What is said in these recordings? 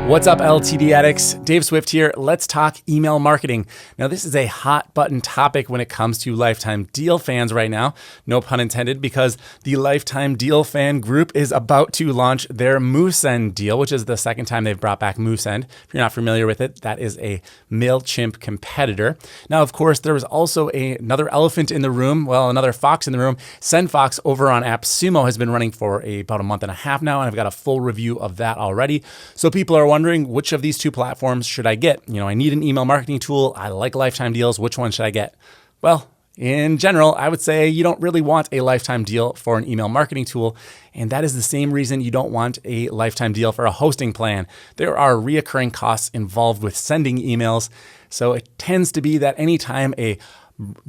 What's up, LTD addicts? Dave Swift here. Let's talk email marketing. Now, this is a hot button topic when it comes to Lifetime Deal fans right now. No pun intended, because the Lifetime Deal fan group is about to launch their MooSend deal, which is the second time they've brought back MooSend. If you're not familiar with it, that is a MailChimp competitor. Now, of course, there was also another elephant in the room, well, another fox in the room. SendFox over on AppSumo has been running for about a month and a half now, and I've got a full review of that already. So people are wondering, which of these two platforms should I get? You know, I need an email marketing tool. I like lifetime deals. Which one should I get? Well, in general, I would say you don't really want a lifetime deal for an email marketing tool. And that is the same reason you don't want a lifetime deal for a hosting plan. There are reoccurring costs involved with sending emails. So it tends to be that anytime a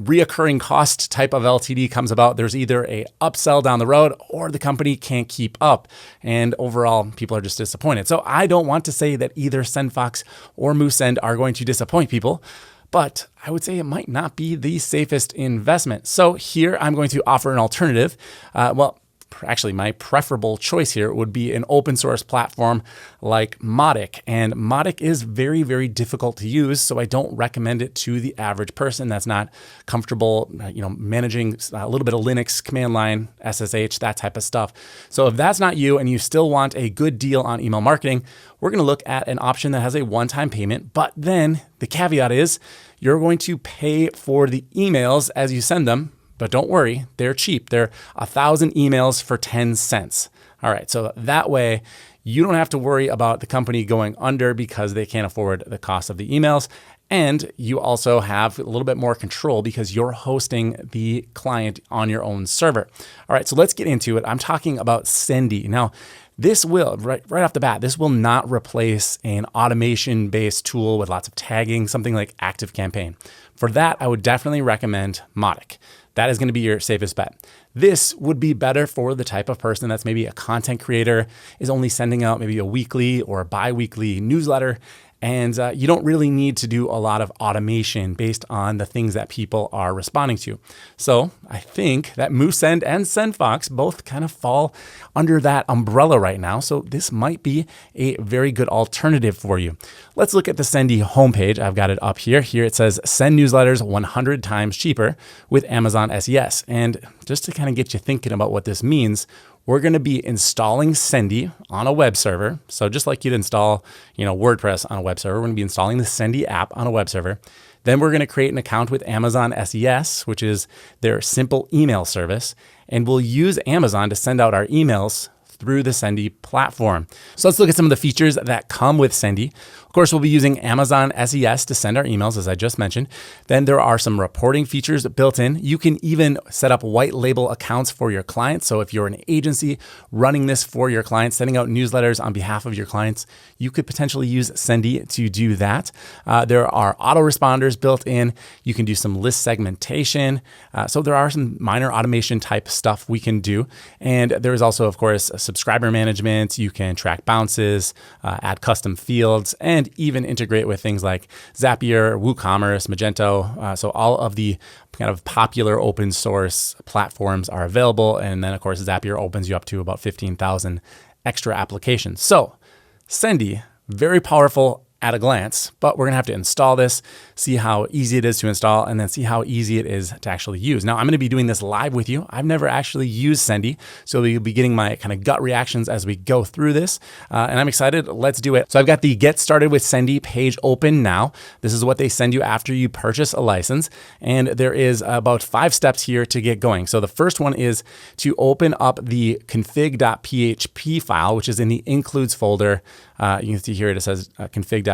reoccurring cost type of LTD comes about, there's either a upsell down the road or the company can't keep up. And overall, people are just disappointed. So I don't want to say that either SendFox or MooSend are going to disappoint people, but I would say it might not be the safest investment. So here I'm going to offer an alternative. Actually, my preferable choice here would be an open source platform like Mautic. And Mautic is very, very difficult to use, so I don't recommend it to the average person that's not comfortable, managing a little bit of Linux, command line, SSH, that type of stuff. So if that's not you and you still want a good deal on email marketing, we're going to look at an option that has a one-time payment, but then the caveat is you're going to pay for the emails as you send them. But don't worry, they're cheap. They're 1,000 emails for 10 cents. All right, so that way you don't have to worry about the company going under because they can't afford the cost of the emails. And you also have a little bit more control because you're hosting the client on your own server. All right, so let's get into it. I'm talking about Sendy. Now, this will, right off the bat, this will not replace an automation-based tool with lots of tagging, something like ActiveCampaign. For that, I would definitely recommend Mautic. That is going to be your safest bet. This would be better for the type of person that's maybe a content creator, is only sending out maybe a weekly or a bi-weekly newsletter, and you don't really need to do a lot of automation based on the things that people are responding to. So I think that MooSend and SendFox both kind of fall under that umbrella right now. So this might be a very good alternative for you. Let's look at the Sendy homepage. I've got it up here. Here it says send newsletters 100 times cheaper with Amazon SES. And just to kind of get you thinking about what this means, we're going to be installing Sendy on a web server. So just like you'd install, WordPress on a web server, we're going to be installing the Sendy app on a web server. Then we're going to create an account with Amazon SES, which is their simple email service. And we'll use Amazon to send out our emails through the Sendy platform. So let's look at some of the features that come with Sendy. Of course, we'll be using Amazon SES to send our emails, as I just mentioned. Then there are some reporting features built in. You can even set up white label accounts for your clients. So if you're an agency running this for your clients, sending out newsletters on behalf of your clients, you could potentially use Sendy to do that. There are autoresponders built in. You can do some list segmentation. So there are some minor automation type stuff we can do. And there is also, of course, subscriber management. You can track bounces, add custom fields, and even integrate with things like Zapier, WooCommerce, Magento. So all of the kind of popular open source platforms are available. And then, of course, Zapier opens you up to about 15,000 extra applications. So Sendy, very powerful at a glance, but we're going to have to install this, see how easy it is to install, and then see how easy it is to actually use. Now, I'm going to be doing this live with you. I've never actually used Sendy, so you'll be getting my kind of gut reactions as we go through this, and I'm excited. Let's do it. So I've got the Get Started with Sendy page open now. This is what they send you after you purchase a license, and there is about 5 steps here to get going. So the first one is to open up the config.php file, which is in the includes folder. You can see here it says config.php.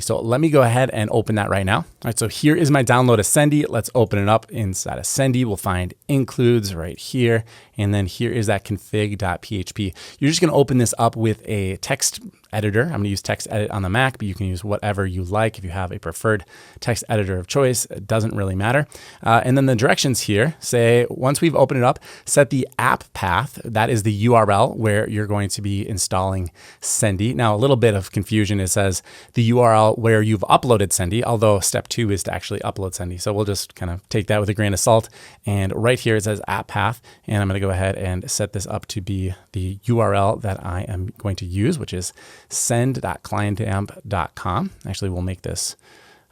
So let me go ahead and open that right now. All right, so here is my download of Sendy. Let's open it up. Inside of Sendy, we'll find includes right here. And then here is that config.php. You're just going to open this up with a text editor. I'm going to use text edit on the Mac, but you can use whatever you like. If you have a preferred text editor of choice, it doesn't really matter. And then the directions here say, once we've opened it up, set the app path. That is the URL where you're going to be installing Sendy. Now, a little bit of confusion. It says the URL where you've uploaded Sendy, although step 2 is to actually upload Sendy. So we'll just kind of take that with a grain of salt. And right here, it says app path. And I'm going to go ahead and set this up to be the URL that I am going to use, which is send.clientamp.com. Actually, we'll make this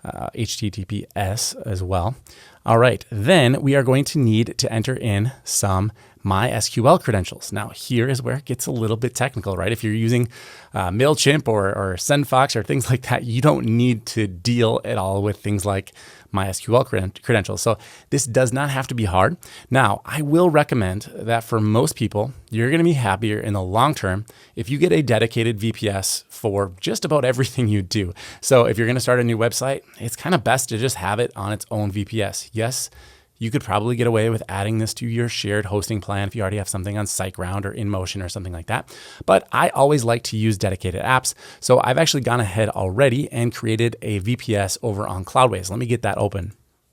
HTTPS as well. All right, then we are going to need to enter in some MySQL credentials. Now, here is where it gets a little bit technical, right? If you're using MailChimp or SendFox or things like that, you don't need to deal at all with things like MySQL credentials. So this does not have to be hard. Now, I will recommend that for most people, you're going to be happier in the long term if you get a dedicated VPS for just about everything you do. So if you're going to start a new website, it's kind of best to just have it on its own VPS. Yes, you could probably get away with adding this to your shared hosting plan if you already have something on SiteGround or InMotion or something like that. But I always like to use dedicated apps. So I've actually gone ahead already and created a VPS over on Cloudways. Let me get that open.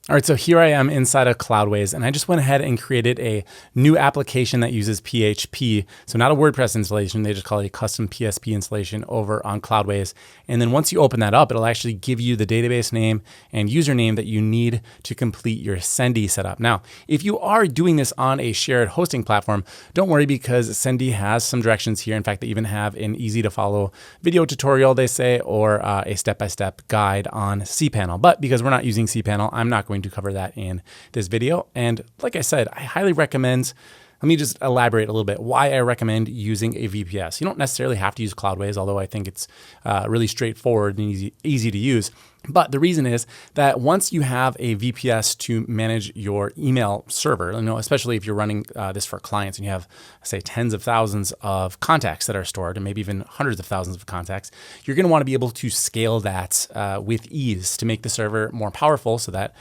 All right, so here I am inside of Cloudways, and I just went ahead and created a new application that uses PHP. So not a WordPress installation, they just call it a custom PSP installation over on Cloudways. And then once you open that up, it'll actually give you the database name and username that you need to complete your Sendy setup. Now, if you are doing this on a shared hosting platform, don't worry because Sendy has some directions here. In fact, they even have an easy to follow video tutorial, they say, or a step-by-step guide on cPanel. But because we're not using cPanel, I'm not going to cover that in this video. And like I said, I highly recommend, let me just elaborate a little bit why I recommend using a VPS. You don't necessarily have to use Cloudways, although I think it's really straightforward and easy to use. But the reason is that once you have a VPS to manage your email server, especially if you're running this for clients and you have, say, tens of thousands of contacts that are stored and maybe even hundreds of thousands of contacts, you're going to want to be able to scale that with ease to make the server more powerful so that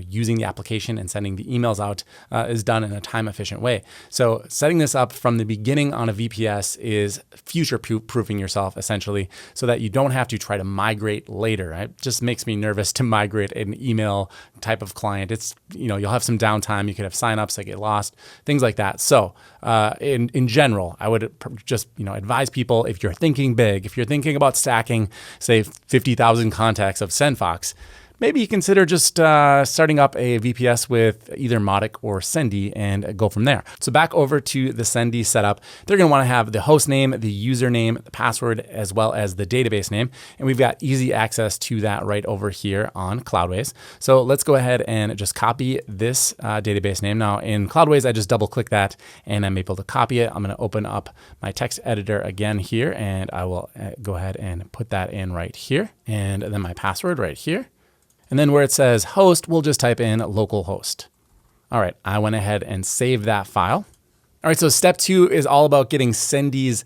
using the application and sending the emails out is done in a time-efficient way. So setting this up from the beginning on a VPS is future-proofing yourself, essentially, so that you don't have to try to migrate later, right? Just makes me nervous to migrate an email type of client. It's, you'll have some downtime. You could have signups that get lost, things like that. So in general, I would just, advise people, if you're thinking big, if you're thinking about stacking, say 50,000 contacts of SendFox, maybe you consider just starting up a VPS with either Mautic or Sendy and go from there. So back over to the Sendy setup, they're going to want to have the host name, the username, the password, as well as the database name. And we've got easy access to that right over here on Cloudways. So let's go ahead and just copy this database name. Now in Cloudways, I just double click that and I'm able to copy it. I'm going to open up my text editor again here, and I will go ahead and put that in right here. And then my password right here. And then where it says host, we'll just type in localhost. All right, I went ahead and saved that file. All right, so step 2 is all about getting Sendy's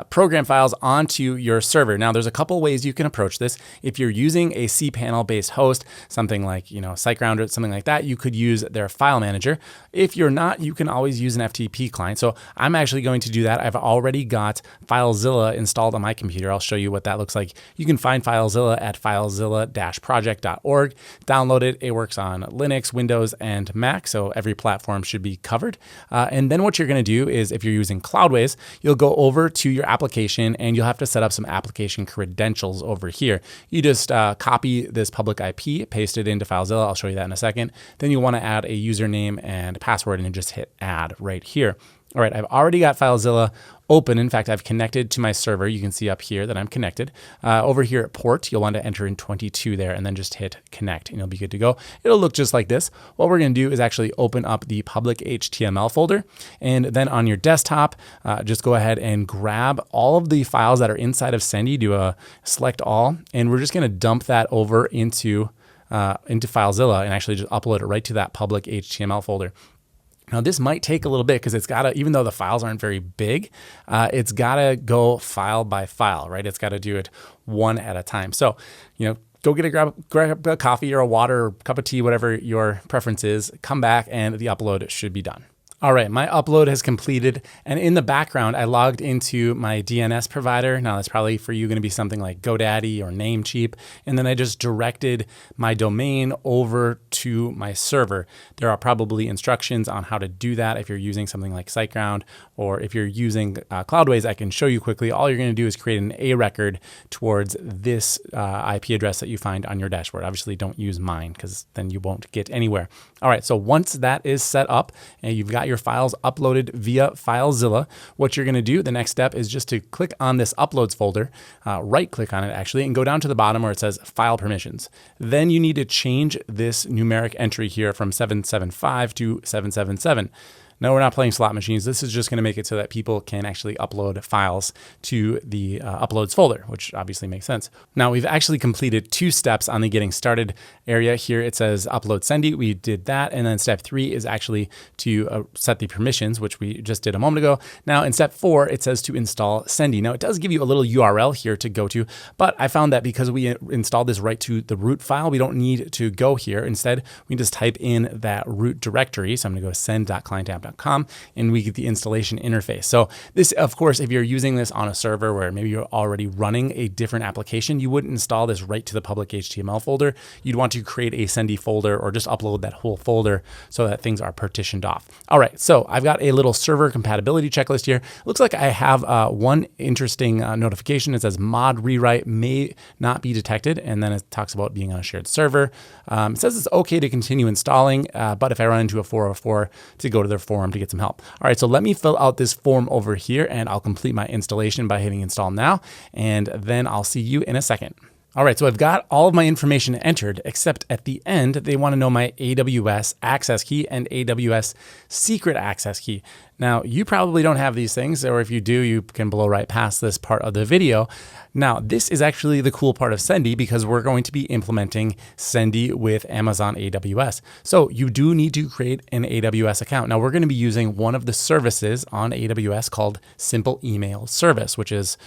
program files onto your server. Now, there's a couple ways you can approach this. If you're using a cPanel-based host, something like SiteGround or something like that, you could use their file manager. If you're not, you can always use an FTP client. So I'm actually going to do that. I've already got FileZilla installed on my computer. I'll show you what that looks like. You can find FileZilla at filezilla-project.org. Download it. It works on Linux, Windows, and Mac, so every platform should be covered. And then what you're going to do is, if you're using Cloudways, you'll go over to your application and you'll have to set up some application credentials over here. You just copy this public IP, paste it into FileZilla. I'll show you that in a second. Then you want to add a username and password and just hit add right here. All right, I've already got FileZilla open. In fact, I've connected to my server. You can see up here that I'm connected. Over here at port, you'll want to enter in 22 there and then just hit connect and you'll be good to go. It'll look just like this. What we're going to do is actually open up the public HTML folder. And then on your desktop, just go ahead and grab all of the files that are inside of Sendy, do a select all, and we're just going to dump that over into FileZilla and actually just upload it right to that public HTML folder. Now this might take a little bit because it's got to, even though the files aren't very big, it's got to go file by file, right? It's got to do it one at a time. So, go grab a coffee or a water or a cup of tea, whatever your preference is, come back and the upload should be done. All right, my upload has completed, and in the background, I logged into my DNS provider. Now, that's probably for you going to be something like GoDaddy or Namecheap, and then I just directed my domain over to my server. There are probably instructions on how to do that if you're using something like SiteGround, or if you're using Cloudways, I can show you quickly. All you're going to do is create an A record towards this IP address that you find on your dashboard. Obviously, don't use mine because then you won't get anywhere. All right, so once that is set up and you've got your your files uploaded via FileZilla, what you're going to do, the next step is just to click on this uploads folder, right click on it actually, and go down to the bottom where it says file permissions. Then you need to change this numeric entry here from 775 to 777. No, we're not playing slot machines. This is just going to make it so that people can actually upload files to the uploads folder, which obviously makes sense. Now, we've actually completed 2 steps on the getting started area. Here it says upload Sendy. We did that. And then step 3 is actually to set the permissions, which we just did a moment ago. Now, in step 4, it says to install Sendy. Now, it does give you a little URL here to go to, but I found that because we installed this right to the root file, we don't need to go here. Instead, we can just type in that root directory. So I'm going to go to send.clientapp.com and we get the installation interface. So this, of course, if you're using this on a server where maybe you're already running a different application, you wouldn't install this right to the public HTML folder. You'd want to create a Sendy folder or just upload that whole folder so that things are partitioned off. All right, so I've got a little server compatibility checklist here. Looks like I have one interesting notification. It says mod rewrite may not be detected, and then it talks about being on a shared server. It says it's okay to continue installing, but if I run into a 404, to go to their forum to get some help. All right, so let me fill out this form over here and I'll complete my installation by hitting install now, and then I'll see you in a second. All right, so I've got all of my information entered, except at the end, they want to know my AWS access key and AWS secret access key. Now, you probably don't have these things, or if you do, you can blow right past this part of the video. Now, this is actually the cool part of Sendy because we're going to be implementing Sendy with Amazon AWS. So you do need to create an AWS account. Now, we're going to be using one of the services on AWS called Simple Email Service, which is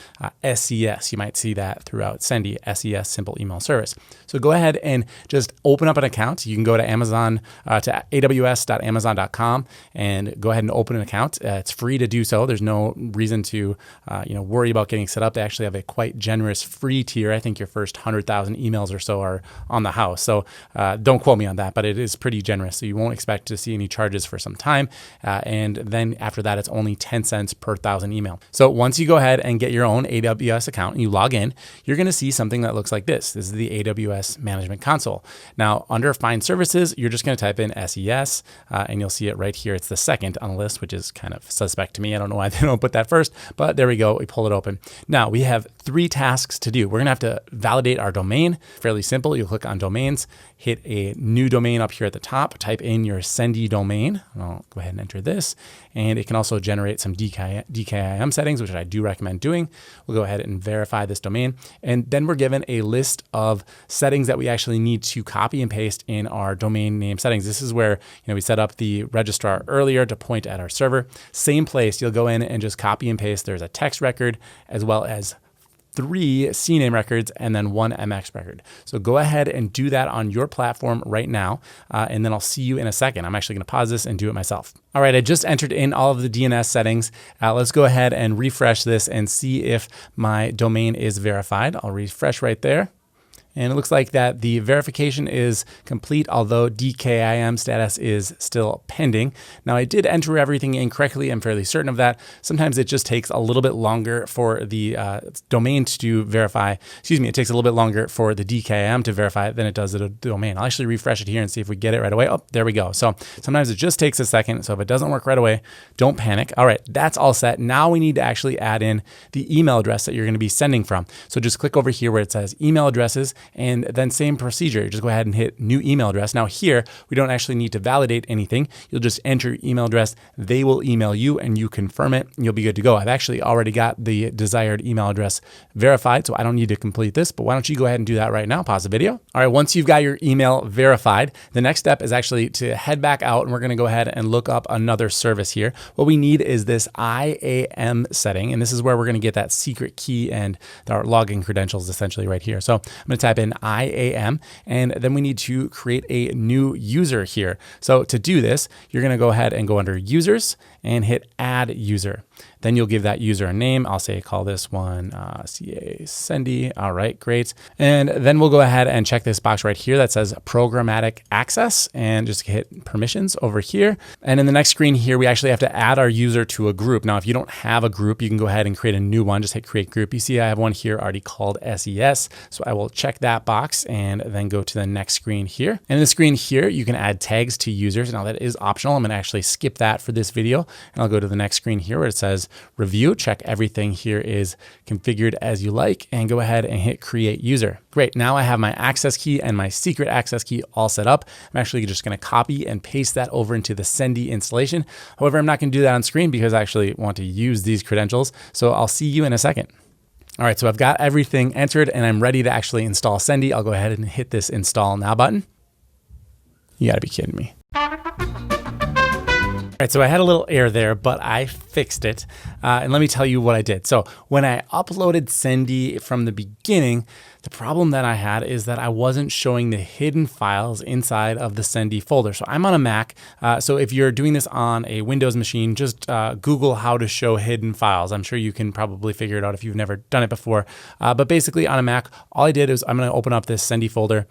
SES. You might see that throughout Sendy, SES, Simple Email Service. So go ahead and just open up an account. You can go to Amazon, to aws.amazon.com and go ahead and open an account. It's free to do so. There's no reason to worry about getting set up. They actually have a quite generous free tier. I think your first 100,000 emails or so are on the house. So don't quote me on that, but it is pretty generous. So you won't expect to see any charges for some time. And then after that, it's only 10 cents per 1,000 email. So once you go ahead and get your own AWS account and you log in, you're going to see something that looks like this. This is the AWS Management Console. Now, under Find Services, you're just going to type in SES, and you'll see it right here. It's the second on the list, which is kind of suspect to me. I don't know why they don't put that first, but there we go. We pull it open. Now we have 3 tasks to do. We're going to have to validate our domain. Fairly simple. You'll click on domains, hit a new domain up here at the top, type in your Sendy domain. I'll go ahead and enter this. And it can also generate some DKIM settings, which I do recommend doing. We'll go ahead and verify this domain. And then we're given a list of settings that we actually need to copy and paste in our domain name settings. This is where we set up the registrar earlier to point at our server. Same place, you'll go in and just copy and paste. There's a text record as well as 3 CNAME records and then 1 MX record. So go ahead and do that on your platform right now, and then I'll see you in a second. I'm actually going to pause this and do it myself. All right, I just entered in all of the DNS settings. Let's go ahead and refresh this and see if my domain is verified. I'll refresh right there. And it looks like that the verification is complete, although DKIM status is still pending. Now, I did enter everything in correctly. I'm fairly certain of that. Sometimes it just takes a little bit longer for the domain to verify. Excuse me, it takes a little bit longer for the DKIM to verify than it does the domain. I'll actually refresh it here and see if we get it right away. Oh, there we go. So sometimes it just takes a second. So if it doesn't work right away, don't panic. All right, that's all set. Now we need to actually add in the email address that you're going to be sending from. So just click over here where it says email addresses, and then same procedure. You just go ahead and hit new email address. Now here, we don't actually need to validate anything. You'll just enter your email address. They will email you and you confirm it and you'll be good to go. I've actually already got the desired email address verified, so I don't need to complete this, but why don't you go ahead and do that right now? Pause the video. All right, once you've got your email verified, the next step is actually to head back out and we're going to go ahead and look up another service here. What we need is this IAM setting, and this is where we're going to get that secret key and our login credentials essentially right here. So I'm going to type in IAM, and then we need to create a new user here. So to do this, you're going to go ahead and go under users and hit add user. Then you'll give that user a name. I'll say, call this one CA Sendy. All right, great. And then we'll go ahead and check this box right here that says programmatic access and just hit permissions over here. And in the next screen here, we actually have to add our user to a group. Now, if you don't have a group, you can go ahead and create a new one. Just hit create group. You see I have one here already called SES. So I will check that box and then go to the next screen here. And in the screen here, you can add tags to users. Now that is optional. I'm going to actually skip that for this video. And I'll go to the next screen here where it says review. Check everything here is configured as you like and go ahead and hit create user. Great. Now I have my access key and my secret access key all set up. I'm actually just going to copy and paste that over into the Sendy installation. However, I'm not going to do that on screen because I actually want to use these credentials. So I'll see you in a second. All right, so I've got everything entered and I'm ready to actually install Sendy. I'll go ahead and hit this install now button. You gotta be kidding me. All right, so I had a little error there, but I fixed it. And let me tell you what I did. So when I uploaded Sendy from the beginning, the problem that I had is that I wasn't showing the hidden files inside of the Sendy folder. So I'm on a Mac. So if you're doing this on a Windows machine, just Google how to show hidden files. I'm sure you can probably figure it out if you've never done it before. But basically on a Mac, all I did is I'm gonna open up this Sendy folder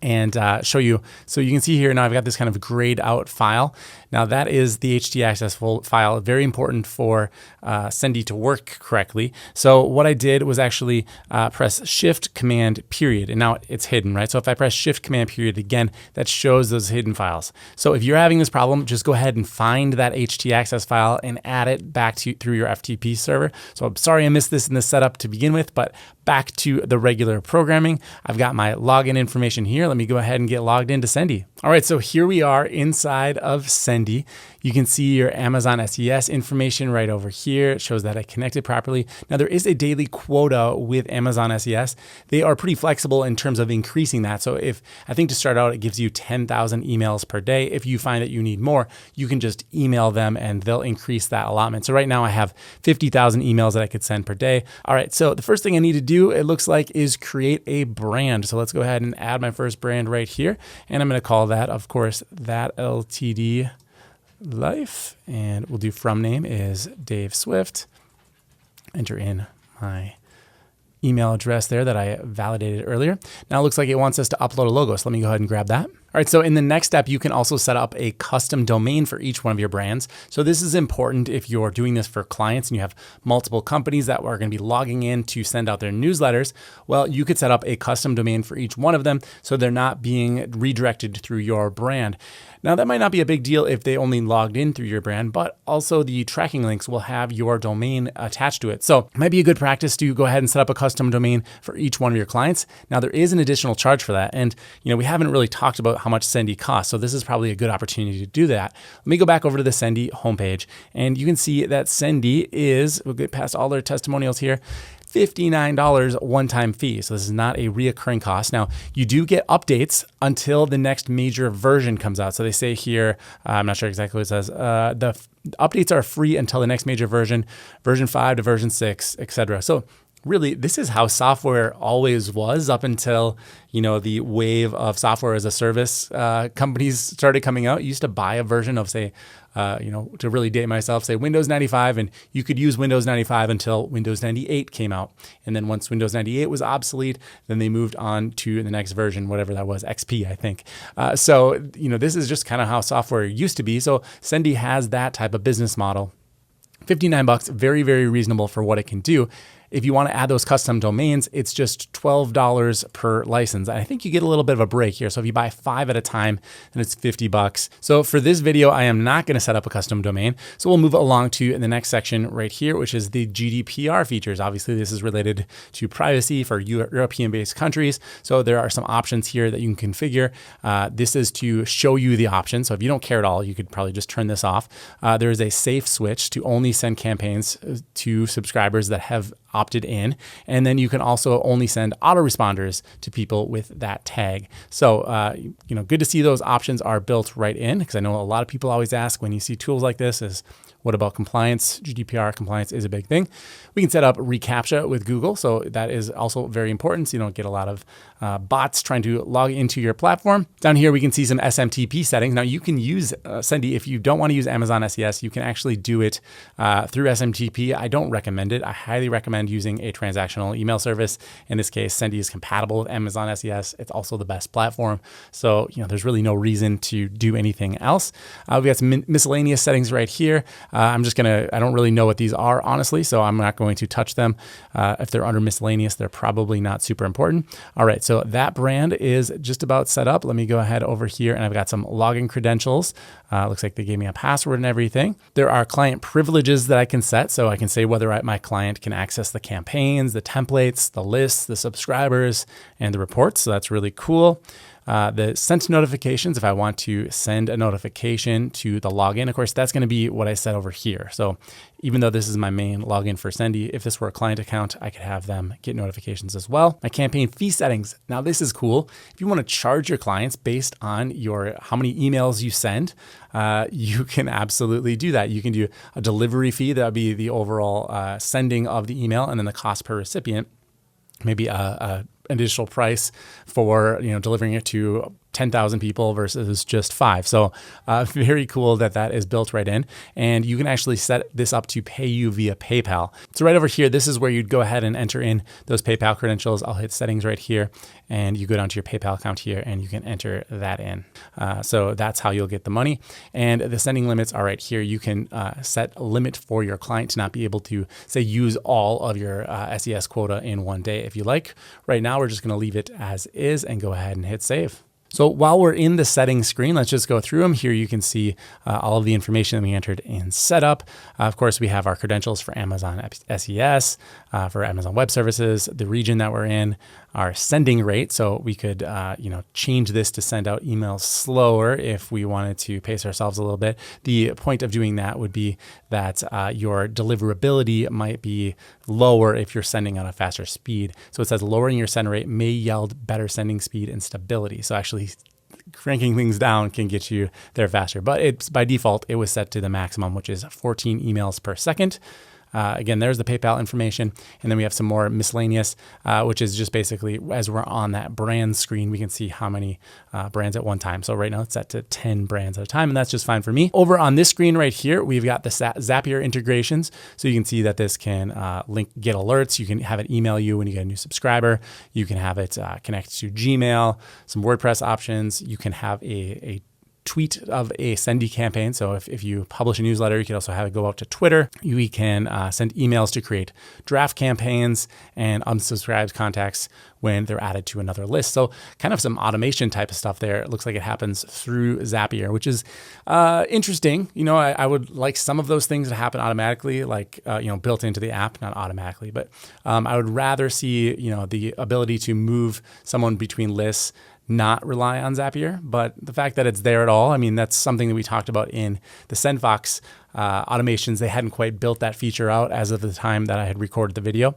and show you. So you can see here now I've got this kind of grayed out file. Now that is the htaccess file, very important for Sendy to work correctly. So what I did was actually press Shift Command period, and now it's hidden, right? So if I press Shift Command period again, that shows those hidden files. So if you're having this problem, just go ahead and find that htaccess file and add it back through your FTP server. So I'm sorry I missed this in the setup to begin with, but back to the regular programming. I've got my login information here. Let me go ahead and get logged into Sendy. All right, so here we are inside of Sendy. You can see your Amazon SES information right over here. It shows that I connected properly. Now there is a daily quota with Amazon SES. They are pretty flexible in terms of increasing that. So if I think to start out, it gives you 10,000 emails per day. If you find that you need more, you can just email them and they'll increase that allotment. So right now I have 50,000 emails that I could send per day. All right, so the first thing I need to do, it looks like, is create a brand. So let's go ahead and add my first brand right here. And I'm going to call that, of course, that LTD Life, and we'll do from name is Dave Swift. Enter in my email address there that I validated earlier. Now it looks like it wants us to upload a logo. So let me go ahead and grab that. All right, so in the next step, you can also set up a custom domain for each one of your brands. So this is important if you're doing this for clients and you have multiple companies that are going to be logging in to send out their newsletters. Well, you could set up a custom domain for each one of them so they're not being redirected through your brand. Now, that might not be a big deal if they only logged in through your brand, but also the tracking links will have your domain attached to it. So it might be a good practice to go ahead and set up a custom domain for each one of your clients. Now, there is an additional charge for that. And we haven't really talked about how much Sendy costs. So this is probably a good opportunity to do that. Let me go back over to the Sendy homepage, and you can see that Sendy is, we'll get past all their testimonials here, $59 one-time fee. So this is not a reoccurring cost. Now, you do get updates until the next major version comes out. So they say here, I'm not sure exactly what it says, the updates are free until the next major version 5 to version 6, etc. So really, this is how software always was up until, the wave of software as a service companies started coming out. You used to buy a version of, say, to really date myself, say Windows 95, and you could use Windows 95 until Windows 98 came out. And then once Windows 98 was obsolete, then they moved on to the next version, whatever that was, XP, I think. So this is just kind of how software used to be. So Sendy has that type of business model. $59, very, very reasonable for what it can do. If you want to add those custom domains, it's just $12 per license. And I think you get a little bit of a break here. So if you buy 5 at a time, then it's $50. So for this video, I am not going to set up a custom domain. So we'll move along to the next section right here, which is the GDPR features. Obviously, this is related to privacy for European-based countries. So there are some options here that you can configure. This is to show you the options. So if you don't care at all, you could probably just turn this off. There is a safe switch to only send campaigns to subscribers that have opted in. And then you can also only send autoresponders to people with that tag. So, good to see those options are built right in, because I know a lot of people always ask when you see tools like this is, what about compliance? GDPR compliance is a big thing. We can set up reCAPTCHA with Google. So that is also very important, so you don't get a lot of bots trying to log into your platform. Down here, we can see some SMTP settings. Now you can use Sendy. If you don't want to use Amazon SES, you can actually do it through SMTP. I don't recommend it. I highly recommend using a transactional email service. In this case, Sendy is compatible with Amazon SES. It's also the best platform. So, there's really no reason to do anything else. We got some miscellaneous settings right here. I don't really know what these are, honestly, so I'm not going to touch them. If they're under miscellaneous, they're probably not super important. All right, so that brand is just about set up. Let me go ahead over here, and I've got some login credentials. Looks like they gave me a password and everything. There are client privileges that I can set, so I can say whether my client can access the campaigns, the templates, the lists, the subscribers, and the reports, so that's really cool. The sent notifications, if I want to send a notification to the login, of course, that's going to be what I set over here. So even though this is my main login for Sendy, if this were a client account, I could have them get notifications as well. My campaign fee settings. Now this is cool. If you want to charge your clients based on how many emails you send, you can absolutely do that. You can do a delivery fee. That would be the overall sending of the email, and then the cost per recipient. Maybe a additional price for delivering it to 10,000 people versus just 5. So very cool that is built right in. And you can actually set this up to pay you via PayPal. So right over here, this is where you'd go ahead and enter in those PayPal credentials. I'll hit settings right here, and you go down to your PayPal account here, and you can enter that in. So that's how you'll get the money. And the sending limits are right here. You can set a limit for your client to not be able to, say, use all of your SES quota in one day if you like. Right now, we're just going to leave it as is and go ahead and hit save. So while we're in the settings screen, let's just go through them. Here you can see all of the information that we entered in setup. Of course, we have our credentials for Amazon SES, for Amazon Web Services, the region that we're in, our sending rate. So we could change this to send out emails slower if we wanted to pace ourselves a little bit. The point of doing that would be that your deliverability might be lower if you're sending on a faster speed. So it says lowering your send rate may yield better sending speed and stability. So actually cranking things down can get you there faster, but it's by default, it was set to the maximum, which is 14 emails per second. Again, there's the PayPal information. And then we have some more miscellaneous, which is just basically as we're on that brand screen, we can see how many brands at one time. So right now it's set to 10 brands at a time, and that's just fine for me. Over on this screen right here, we've got the Zapier integrations. So you can see that this can get alerts. You can have it email you when you get a new subscriber. You can have it connect to Gmail, some WordPress options. You can have a tweet of a Sendy campaign. So if you publish a newsletter, you can also have it go out to Twitter. We can send emails to create draft campaigns and unsubscribed contacts when they're added to another list. So kind of some automation type of stuff there. It looks like it happens through Zapier, which is interesting. I would like some of those things to happen automatically, like built into the app, not automatically, but I would rather see the ability to move someone between lists, not rely on Zapier, but the fact that it's there at all, that's something that we talked about in the SendFox automations. They hadn't quite built that feature out as of the time that I had recorded the video.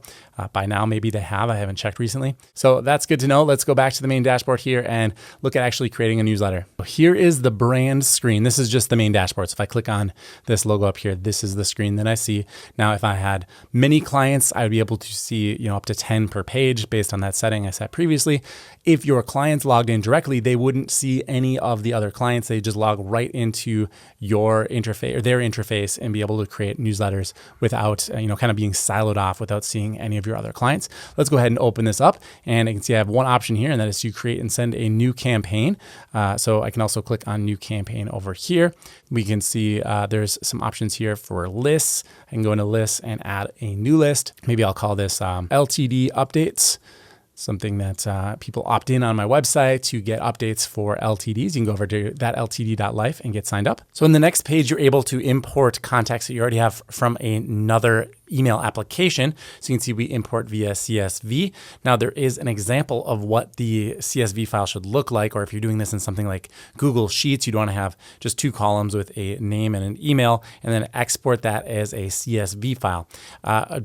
By now, maybe they have. I haven't checked recently. So that's good to know. Let's go back to the main dashboard here and look at actually creating a newsletter. Here is the brand screen. This is just the main dashboard. So if I click on this logo up here, this is the screen that I see. Now, if I had many clients, I would be able to see up to 10 per page based on that setting I set previously. If your clients logged in directly, they wouldn't see any of the other clients. They just log right into your interface or their interface and be able to create newsletters without, kind of being siloed off without seeing any of your other clients. Let's go ahead and open this up, and you can see I have one option here, and that is to create and send a new campaign. So I can also click on new campaign over here. We can see there's some options here for lists. I can go into lists and add a new list. Maybe I'll call this LTD updates. Something that people opt in on my website to get updates for LTDs. You can go over to thatltd.life and get signed up. So in the next page, you're able to import contacts that you already have from another email application. So you can see we import via CSV. Now there is an example of what the CSV file should look like, or if you're doing this in something like Google Sheets, you'd want to have just 2 columns with a name and an email, and then export that as a CSV file.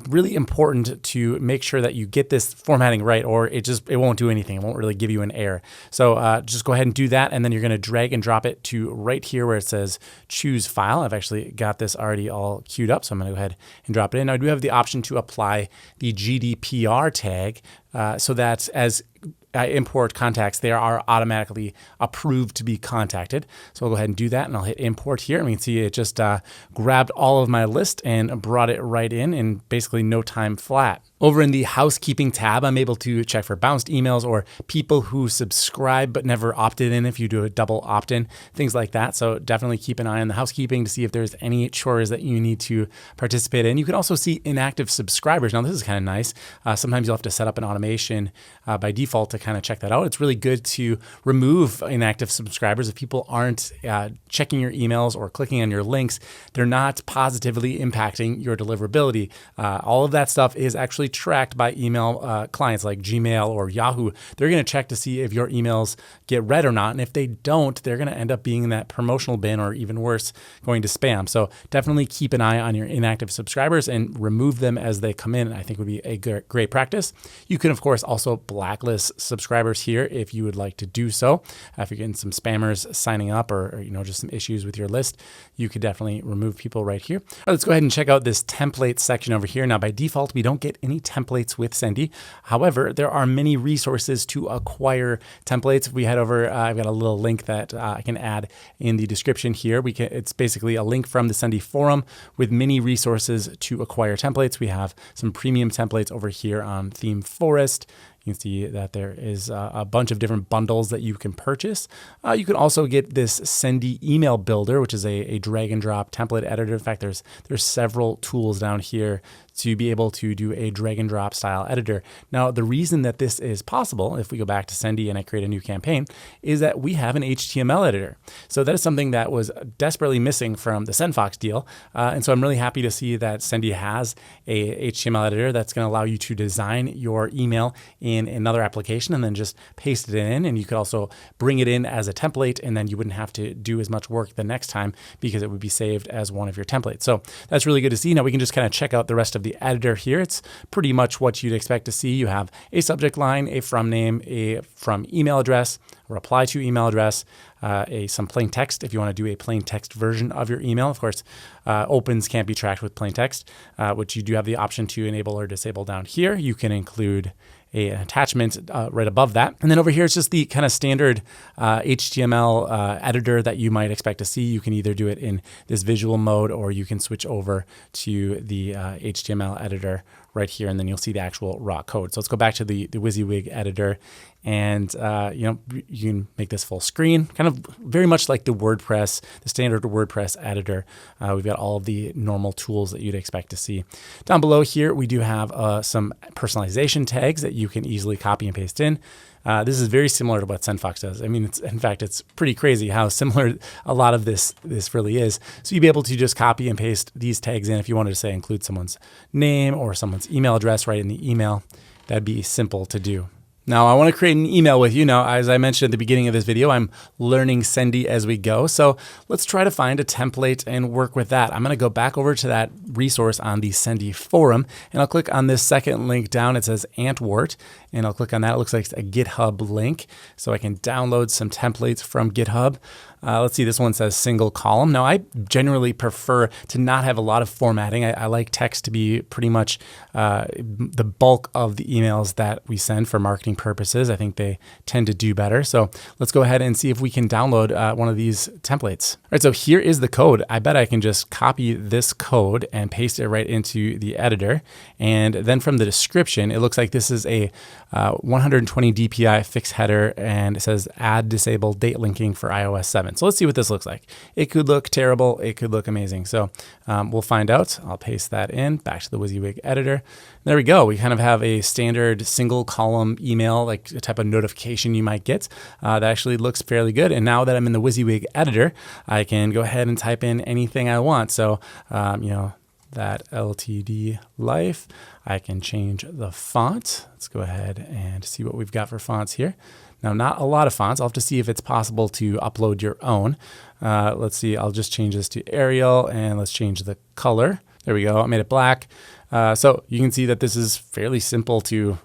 Really important to make sure that you get this formatting right, or it won't do anything. It won't really give you an error. So just go ahead and do that, and then you're going to drag and drop it to right here where it says choose file. I've actually got this already all queued up, so I'm going to go ahead and drop it in. Now I do have the option to apply the GDPR tag so that as I import contacts, they are automatically approved to be contacted. So I'll go ahead and do that, and I'll hit import here. And we can see it just grabbed all of my list and brought it right in basically no time flat. Over in the housekeeping tab, I'm able to check for bounced emails or people who subscribe but never opted in if you do a double opt-in, things like that. So definitely keep an eye on the housekeeping to see if there's any chores that you need to participate in. You can also see inactive subscribers. Now this is kind of nice. Sometimes you'll have to set up an automation by default to kind of check that out. It's really good to remove inactive subscribers. If people aren't checking your emails or clicking on your links, they're not positively impacting your deliverability. All of that stuff is actually tracked by email clients like Gmail or Yahoo. They're going to check to see if your emails get read or not. And if they don't, they're going to end up being in that promotional bin, or even worse, going to spam. So definitely keep an eye on your inactive subscribers and remove them as they come in. I think would be a great practice. You can, of course, also blacklist subscribers here if you would like to do so. If you're getting some spammers signing up, or just some issues with your list, you could definitely remove people right here. Let's go ahead and check out this template section over here. Now, by default, we don't get any templates with Sendy. However, there are many resources to acquire templates. If we head over, I've got a little link that I can add in the description here. It's basically a link from the Sendy forum with many resources to acquire templates. We have some premium templates over here on Theme Forest. You can see that there is a bunch of different bundles that you can purchase. You can also get this Sendy email builder, which is a drag and drop template editor. In fact, there's several tools down here to be able to do a drag and drop style editor. Now, the reason that this is possible, if we go back to Sendy and I create a new campaign, is that we have an HTML editor. So that is something that was desperately missing from the SendFox deal. And so I'm really happy to see that Sendy has a HTML editor that's going to allow you to design your email in another application and then just paste it in. And you could also bring it in as a template, and then you wouldn't have to do as much work the next time because it would be saved as one of your templates. So that's really good to see. Now we can just kind of check out the rest of the editor here. It's pretty much what you'd expect to see. You have a subject line, a from name, a from email address, a reply to email address, some plain text if you want to do a plain text version of your email. Of course, opens can't be tracked with plain text, which you do have the option to enable or disable down here. You can include an attachment right above that. And then over here, it's just the kind of standard HTML editor that you might expect to see. You can either do it in this visual mode, or you can switch over to the HTML editor right here, and then you'll see the actual raw code. So let's go back to the WYSIWYG editor, and you can make this full screen, kind of very much like the standard WordPress editor. We've got all of the normal tools that you'd expect to see. Down below here, we do have some personalization tags that you can easily copy and paste in. This is very similar to what SendFox does. I mean, in fact, it's pretty crazy how similar a lot of this really is. So you'd be able to just copy and paste these tags in if you wanted to, say, include someone's name or someone's email address right in the email. That'd be simple to do. Now, I want to create an email with you. Now, as I mentioned at the beginning of this video, I'm learning Sendy as we go. So let's try to find a template and work with that. I'm going to go back over to that resource on the Sendy forum, and I'll click on this second link down. It says Antwort, and I'll click on that. It looks like it's a GitHub link, so I can download some templates from GitHub. Let's see, this one says single column. Now, I generally prefer to not have a lot of formatting. I like text to be pretty much the bulk of the emails that we send for marketing purposes. I think they tend to do better. So let's go ahead and see if we can download one of these templates. All right, so here is the code. I bet I can just copy this code and paste it right into the editor. And then from the description, it looks like this is a 120 DPI fixed header, and it says add disable date linking for iOS 7. So let's see what this looks like. It could look terrible. It could look amazing. So we'll find out. I'll paste that in back to the WYSIWYG editor. There we go. We kind of have a standard single column email, like a type of notification you might get that actually looks fairly good. And now that I'm in the WYSIWYG editor, I can go ahead and type in anything I want. So, that LTD life. I can change the font. Let's go ahead and see what we've got for fonts here. Now, not a lot of fonts. I'll have to see if it's possible to upload your own. Let's see, I'll just change this to Arial and let's change the color. There we go, I made it black. So you can see that this is fairly simple to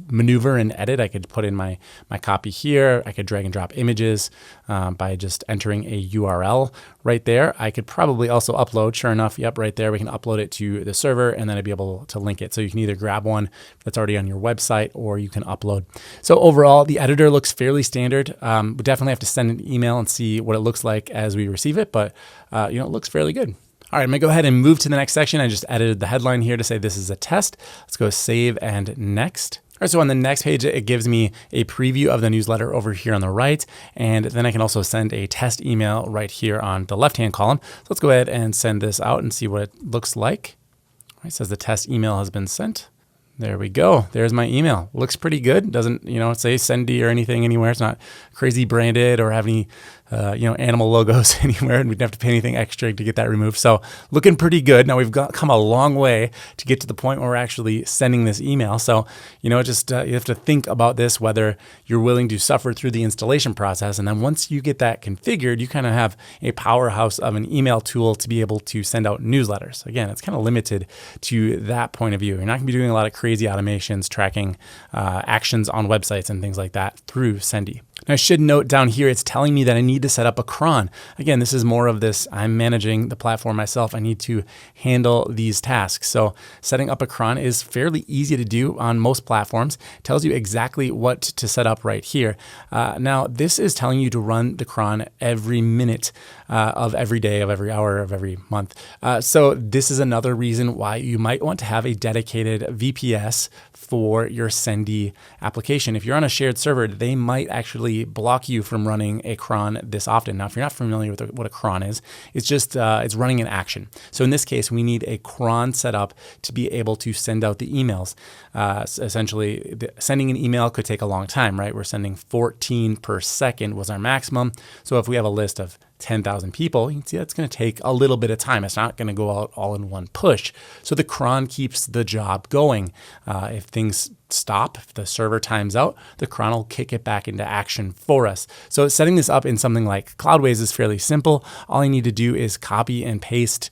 maneuver and edit. I could put in my copy here. I could drag and drop images by just entering a URL right there. I could probably also upload, sure enough, yep, right there. We can upload it to the server and then I'd be able to link it. So you can either grab one that's already on your website or you can upload. So overall, the editor looks fairly standard. We definitely have to send an email and see what it looks like as we receive it, but it looks fairly good. All right, I'm gonna go ahead and move to the next section. I just edited the headline here to say this is a test. Let's go save and next. All right, so on the next page, it gives me a preview of the newsletter over here on the right. And then I can also send a test email right here on the left-hand column. So let's go ahead and send this out and see what it looks like. All right, it says the test email has been sent. There we go. There's my email. Looks pretty good. Doesn't, say Sendy or anything anywhere. It's not crazy branded or have any, animal logos anywhere, and we didn't have to pay anything extra to get that removed. So looking pretty good. Now we've come a long way to get to the point where we're actually sending this email. So, you have to think about this, whether you're willing to suffer through the installation process. And then once you get that configured, you kind of have a powerhouse of an email tool to be able to send out newsletters. Again, it's kind of limited to that point of view. You're not gonna be doing a lot of crazy automations, tracking actions on websites and things like that through Sendy. Now, I should note down here, it's telling me that I need to set up a cron. Again, this is more of this, I'm managing the platform myself. I need to handle these tasks. So setting up a cron is fairly easy to do on most platforms. It tells you exactly what to set up right here. Now, this is telling you to run the cron every minute of every day, of every hour, of every month. So this is another reason why you might want to have a dedicated VPS for your Sendy application. If you're on a shared server, they might actually block you from running a cron this often. Now, if you're not familiar with what a cron is, it's just it's running an action. So in this case, we need a cron set up to be able to send out the emails. Essentially, sending an email could take a long time, right? We're sending 14 per second was our maximum. So if we have a list of 10,000 people, you can see that's going to take a little bit of time. It's not going to go out all in one push. So the cron keeps the job going. If things stop, if the server times out, the cron will kick it back into action for us. So setting this up in something like Cloudways is fairly simple. All I need to do is copy and paste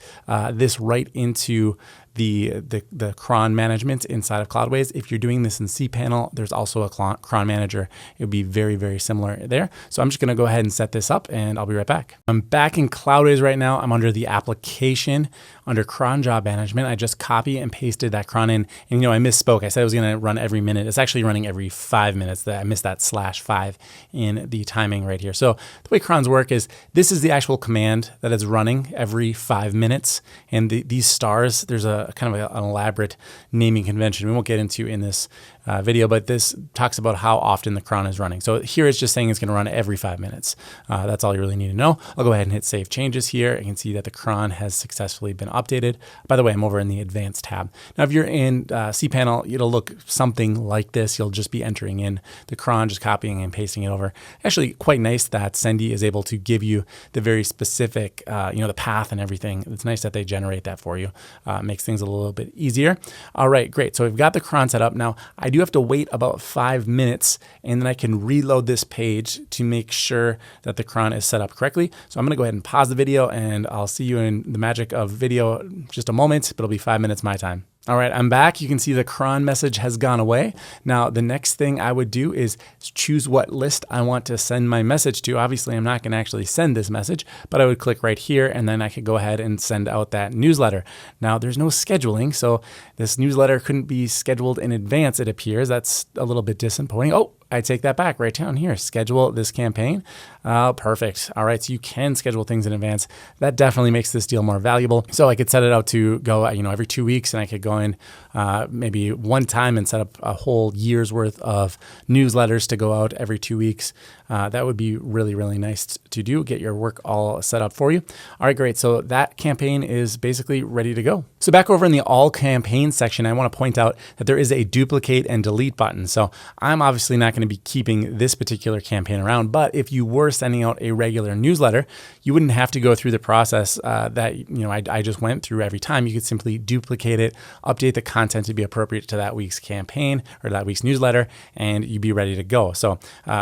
this right into the cron management inside of Cloudways. If you're doing this in cPanel, there's also a cron manager. It would be very, very similar there. So I'm just going to go ahead and set this up and I'll be right back. I'm back in Cloudways right now. I'm under the application under cron job management. I just copy and pasted that cron in. And I misspoke. I said it was going to run every minute. It's actually running every 5 minutes. I missed that /5 in the timing right here. So the way crons work is this is the actual command that is running every 5 minutes. And these stars, there's a kind of an elaborate naming convention we won't get into in this video, but this talks about how often the cron is running. So here it's just saying it's going to run every 5 minutes. That's all you really need to know. I'll go ahead and hit save changes here. You can see that the cron has successfully been updated. By the way, I'm over in the advanced tab. Now, if you're in cPanel, it'll look something like this. You'll just be entering in the cron, just copying and pasting it over. Actually, quite nice that Sendy is able to give you the very specific, the path and everything. It's nice that they generate that for you. Makes things a little bit easier. All right, great. So we've got the cron set up. Now, I do have to wait about 5 minutes and then I can reload this page to make sure that the cron is set up correctly. So I'm going to go ahead and pause the video and I'll see you in the magic of video just a moment, but it'll be 5 minutes my time. All right, I'm back. You can see the cron message has gone away. Now, the next thing I would do is choose what list I want to send my message to. Obviously, I'm not going to actually send this message, but I would click right here and then I could go ahead and send out that newsletter. Now, there's no scheduling, so this newsletter couldn't be scheduled in advance, it appears. That's a little bit disappointing. Oh, I take that back right down here. Schedule this campaign. Perfect. All right, so you can schedule things in advance. That definitely makes this deal more valuable. So I could set it out to go, every 2 weeks, and I could go in maybe one time and set up a whole year's worth of newsletters to go out every 2 weeks. that would be really, really nice to do, get your work all set up for you. All right, great. So that campaign is basically ready to go. So back over in the all campaign section, I want to point out that there is a duplicate and delete button. So I'm obviously not going to be keeping this particular campaign around, but if you were sending out a regular newsletter, you wouldn't have to go through the process that I just went through every time. You could simply duplicate it, update the content to be appropriate to that week's campaign or that week's newsletter, and you'd be ready to go. So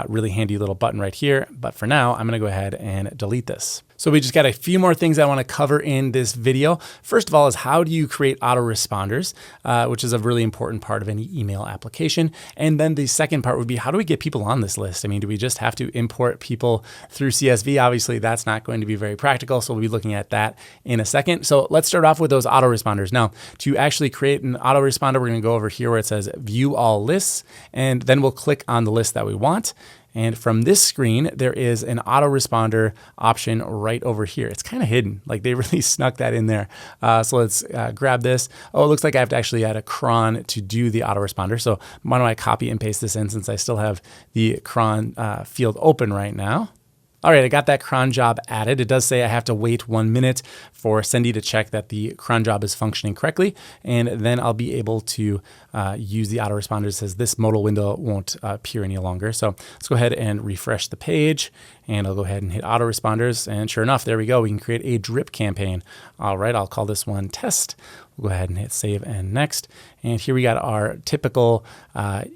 really handy little button right here. But for now, I'm going to go ahead and delete this. So we just got a few more things I want to cover in this video. First of all is how do you create autoresponders, which is a really important part of any email application. And then the second part would be how do we get people on this list? I mean, do we just have to import people through CSV? Obviously, that's not going to be very practical. So we'll be looking at that in a second. So let's start off with those autoresponders. Now, to actually create an autoresponder, we're going to go over here where it says view all lists, and then we'll click on the list that we want. And from this screen, there is an autoresponder option right over here. It's kind of hidden, like they really snuck that in there. So let's grab this. Oh, it looks like I have to actually add a cron to do the autoresponder. So why don't I copy and paste this in since I still have the cron field open right now. All right, I got that cron job added. It does say I have to wait 1 minute for Sendy to check that the cron job is functioning correctly, and then I'll be able to use the autoresponder. It says this modal window won't appear any longer. So let's go ahead and refresh the page, and I'll go ahead and hit autoresponders, and sure enough, there we go. We can create a drip campaign. All right, I'll call this one test. We'll go ahead and hit save and next. And here we got our typical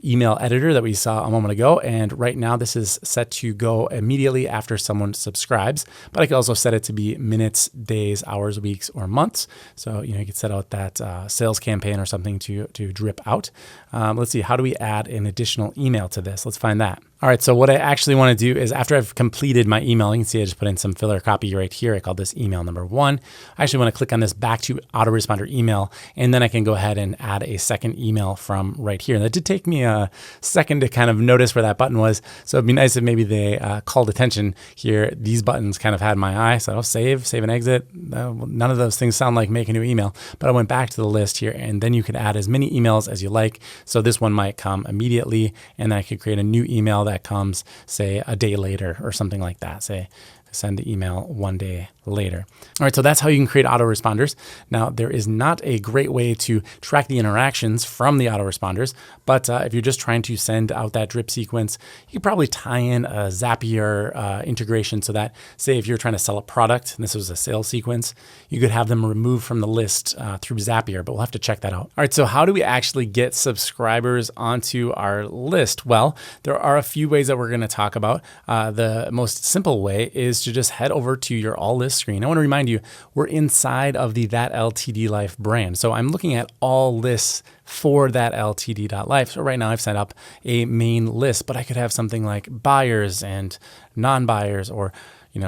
email editor that we saw a moment ago. And right now this is set to go immediately after someone subscribes, but I can also set it to be minutes, days, hours, weeks, or months. So, you could set out that sales campaign or something to drip out. Let's see, how do we add an additional email to this? Let's find that. All right, so what I actually want to do is after I've completed my email, you can see I just put in some filler copy right here. I call this email number 1. I actually want to click on this back to autoresponder email, and then I can go ahead and add a second email from right here. And that did take me a second to kind of notice where that button was. So it'd be nice if maybe they called attention here. These buttons kind of had my eye. So I'll save and exit. None of those things sound like make a new email, but I went back to the list here, and then you could add as many emails as you like. So this one might come immediately, and then I could create a new email that comes, say, a day later or something like that. Say, send the email 1 day later. All right, so that's how you can create autoresponders. Now, there is not a great way to track the interactions from the autoresponders, but if you're just trying to send out that drip sequence, you could probably tie in a Zapier integration so that, say, if you're trying to sell a product, and this was a sales sequence, you could have them removed from the list through Zapier, but we'll have to check that out. All right, so how do we actually get subscribers onto our list? Well, there are a few ways that we're going to talk about. The most simple way is to just head over to your all list screen. I want to remind you, we're inside of the That LTD Life brand. So I'm looking at all lists for that LTD.life. So right now I've set up a main list, but I could have something like buyers and non-buyers, or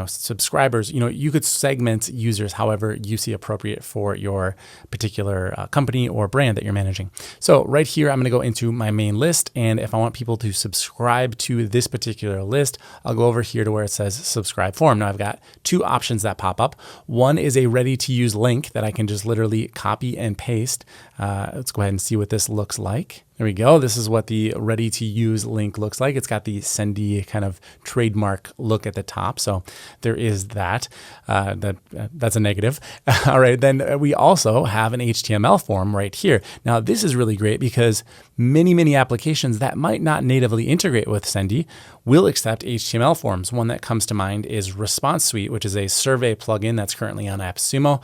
subscribers. You could segment users however you see appropriate for your particular company or brand that you're managing. So right here, I'm going to go into my main list. And if I want people to subscribe to this particular list, I'll go over here to where it says subscribe form. Now I've got two options that pop up. One is a ready to use link that I can just literally copy and paste. Let's go ahead and see what this looks like. There we go. This is what the ready to use link looks like. It's got the Sendy kind of trademark look at the top. So there is that. That's a negative. All right. Then we also have an HTML form right here. Now this is really great because many applications that might not natively integrate with Sendy will accept HTML forms. One that comes to mind is Response Suite, which is a survey plugin that's currently on AppSumo.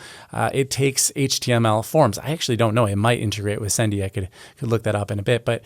It takes HTML forms. I actually don't know. It might integrate with Sendy. I could look that up in a bit, but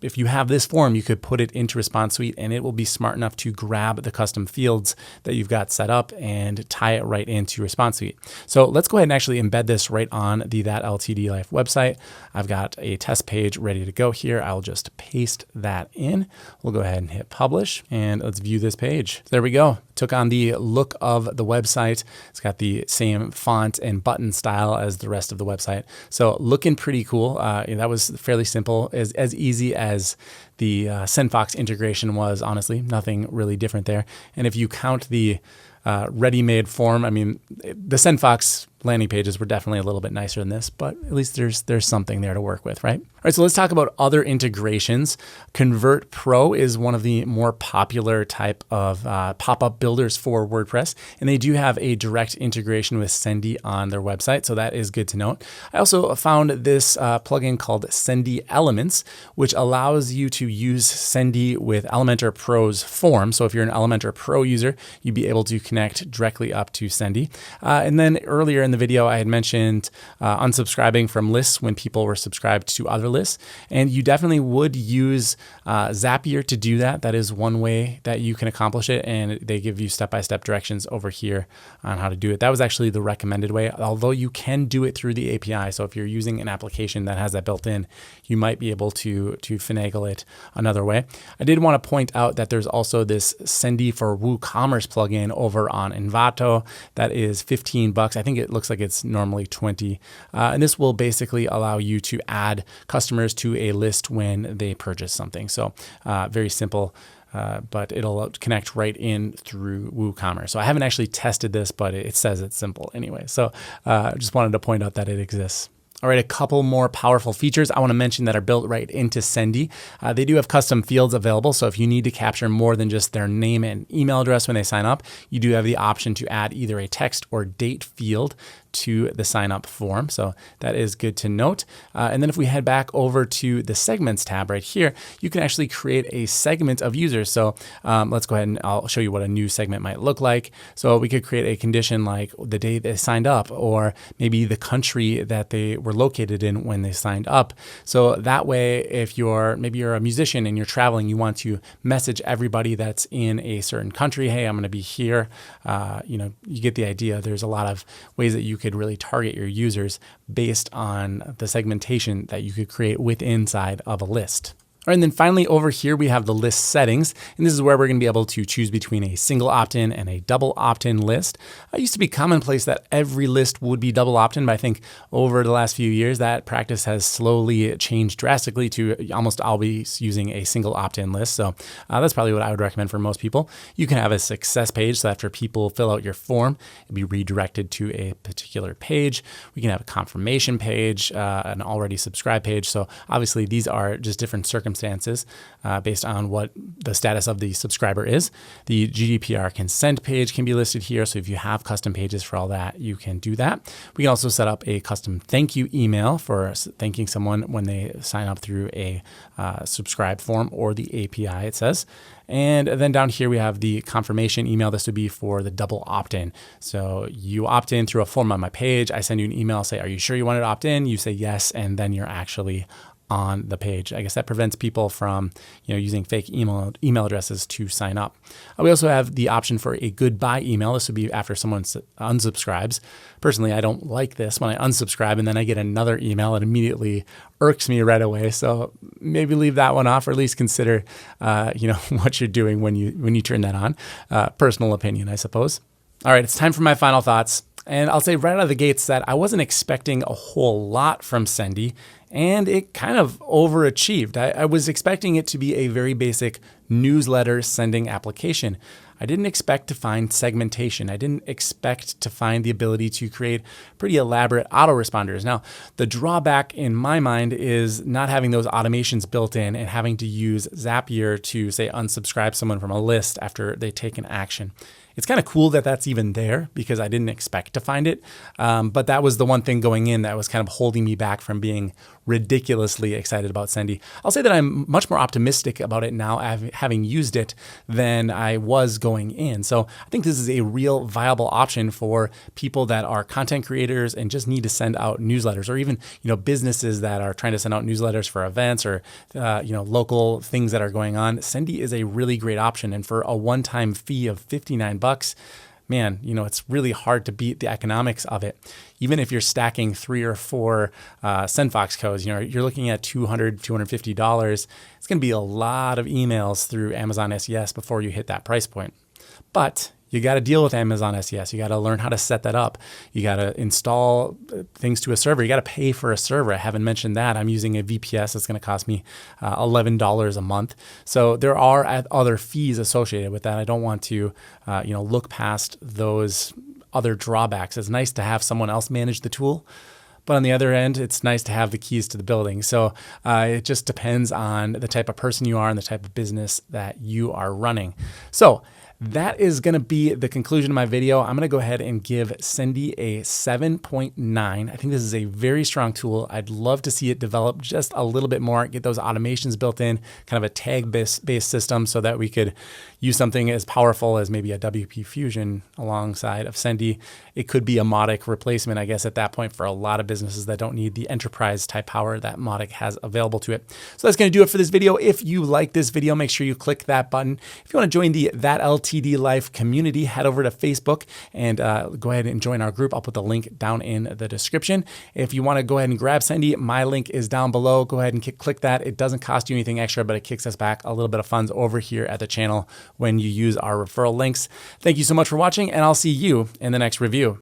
if you have this form, you could put it into Response Suite and it will be smart enough to grab the custom fields that you've got set up and tie it right into Response Suite. So let's go ahead and actually embed this right on the That LTD Life website. I've got a test page ready to go here. I'll just paste that in. We'll go ahead and hit publish and let's view this page. There we go. Took on the look of the website. It's got the same font and button style as the rest of the website. So looking pretty cool. That was fairly simple, as easy as the SendFox integration was, honestly. Nothing really different there. And if you count the ready-made form, I mean, the SendFox landing pages were definitely a little bit nicer than this, but at least there's something there to work with, right? All right, so let's talk about other integrations. ConvertPro is one of the more popular type of pop-up builders for WordPress, and they do have a direct integration with Sendy on their website, so that is good to note. I also found this plugin called Sendy Elements, which allows you to use Sendy with Elementor Pro's form. So if you're an Elementor Pro user, you'd be able to connect directly up to Sendy. And then earlier in the video, I had mentioned unsubscribing from lists when people were subscribed to other lists. And you definitely would use Zapier to do that. That is one way that you can accomplish it. And they give you step-by-step directions over here on how to do it. That was actually the recommended way, although you can do it through the API. So if you're using an application that has that built in, you might be able to finagle it another way. I did want to point out that there's also this Sendy for WooCommerce plugin over on Envato that is $15. I think it looks like it's normally 20. And this will basically allow you to add customers to a list when they purchase something. So very simple. But it'll connect right in through WooCommerce. So I haven't actually tested this, but it says it's simple anyway. So just wanted to point out that it exists. All right, a couple more powerful features I want to mention that are built right into Sendy. They do have custom fields available. So if you need to capture more than just their name and email address when they sign up, you do have the option to add either a text or date field to the sign up form. So that is good to note. And then if we head back over to the segments tab right here, you can actually create a segment of users. So let's go ahead and I'll show you what a new segment might look like. So we could create a condition like the day they signed up, or maybe the country that they were located in when they signed up. So that way, if maybe you're a musician and you're traveling, you want to message everybody that's in a certain country, hey, I'm going to be here. You get the idea. There's a lot of ways that you could really target your users based on the segmentation that you could create inside of a list. All right, and then finally over here, we have the list settings, and this is where we're going to be able to choose between a single opt-in and a double opt-in list. It used to be commonplace that every list would be double opt-in, but I think over the last few years, that practice has slowly changed drastically to almost always using a single opt-in list. So that's probably what I would recommend for most people. You can have a success page, so after people fill out your form, it'll be redirected to a particular page. We can have a confirmation page, an already subscribed page. So obviously these are just different circumstances based on what the status of the subscriber is. The GDPR consent page can be listed here. So if you have custom pages for all that, you can do that. We can also set up a custom thank you email for thanking someone when they sign up through a subscribe form or the API, it says. And then down here, we have the confirmation email. This would be for the double opt-in. So you opt in through a form on my page. I send you an email, say, are you sure you wanted to opt in? You say yes, and then you're actually on the page. I guess that prevents people from using fake email addresses to sign up. We also have the option for a goodbye email. This would be after someone unsubscribes. Personally, I don't like this when I unsubscribe and then I get another email. It immediately irks me right away. So maybe leave that one off, or at least consider what you're doing when you turn that on. Personal opinion, I suppose. All right, it's time for my final thoughts. And I'll say right out of the gates that I wasn't expecting a whole lot from Sendy, and it kind of overachieved. I was expecting it to be a very basic newsletter sending application. I didn't expect to find segmentation. I didn't expect to find the ability to create pretty elaborate autoresponders. Now, the drawback in my mind is not having those automations built in and having to use Zapier to, say, unsubscribe someone from a list after they take an action. It's kind of cool that that's even there because I didn't expect to find it. But that was the one thing going in that was kind of holding me back from being ridiculously excited about Sendy. I'll say that I'm much more optimistic about it now, having used it, than I was going in. So I think this is a real viable option for people that are content creators and just need to send out newsletters, or even businesses that are trying to send out newsletters for events or local things that are going on. Sendy is a really great option, and for a one-time fee of $59, man, it's really hard to beat the economics of it. Even if you're stacking 3 or 4 SendFox codes, you're looking at $200, $250. It's going to be a lot of emails through Amazon SES before you hit that price point. But you got to deal with Amazon SES. You got to learn how to set that up. You got to install things to a server. You got to pay for a server. I haven't mentioned that. I'm using a VPS. It's going to cost me $11 a month. So there are other fees associated with that. I don't want to, look past those other drawbacks. It's nice to have someone else manage the tool, but on the other end, it's nice to have the keys to the building. So it just depends on the type of person you are and the type of business that you are running. So that is going to be the conclusion of my video. I'm going to go ahead and give Sendy a 7.9. I think this is a very strong tool. I'd love to see it develop just a little bit more, get those automations built in, kind of a tag-based system so that we could use something as powerful as maybe a WP Fusion alongside of Sendy. It could be a Mautic replacement, I guess, at that point for a lot of businesses that don't need the enterprise type power that Mautic has available to it. So that's going to do it for this video. If you like this video, make sure you click that button. If you want to join the That LTD Life community, head over to Facebook and go ahead and join our group. I'll put the link down in the description. If you want to go ahead and grab Sendy, my link is down below. Go ahead and click that. It doesn't cost you anything extra, but it kicks us back a little bit of funds over here at the channel when you use our referral links. Thank you so much for watching, and I'll see you in the next review.